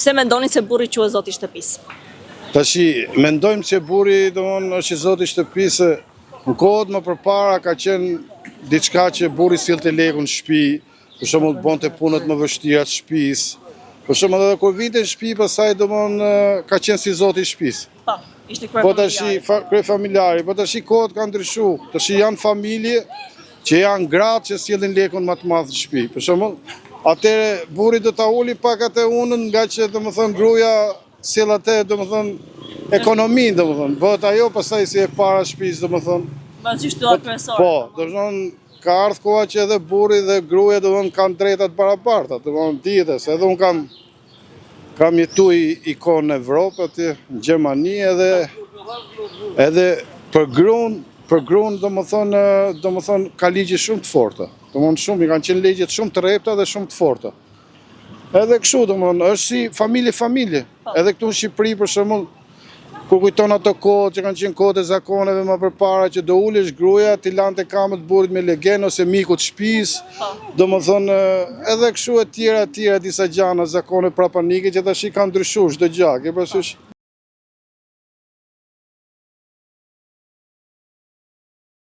Pse mendoni se burri quhet zoti i shtëpisë? Tashi, mendojmë që burri është i zoti i shtëpisë, në kohët më përpara ka qenë diçka që burri sillte lekun në shtëpi, për shembull bonte punët më vështira të shtëpisë. Për shembull edhe kur vinte në shtëpi, pastaj ka qenë si zoti i shtëpisë. Po, ishte Po tashi kryefamiljari, po tashi kohët kanë ndryshuar. Tashi janë familje që janë gratë që sillin lekun më të madh në shtëpi. Për shembull, atëre burri do ta uli pak atë unën nga që gruaja sjell atë ekonominë bëhet ajo pastaj si e para shtëpisë Bazish të kryesore. Po, ka ardhur koha që edhe burri dhe gruaja kanë drejta të barabarta, dihet se edhe un kam jetuar i kohë në Evropë aty në Gjermani edhe për gruan ka ligje shumë të forta. Shumë i kanë qenë ligjet shumë të rrepta dhe shumë të forta. Edhe kështu, është si familje. Edhe këtu në Shqipëri, për shembull, kur kujton ato kohë që kanë qenë kohët e zakoneve më përpara që do ulesh gruaja, ti lante kamët burrit me legen ose miku të shtëpisë. Edhe kështu e tjera disa gjëra zakone prapanike që tash kanë ndryshuar çdo gjë. Ke parasysh?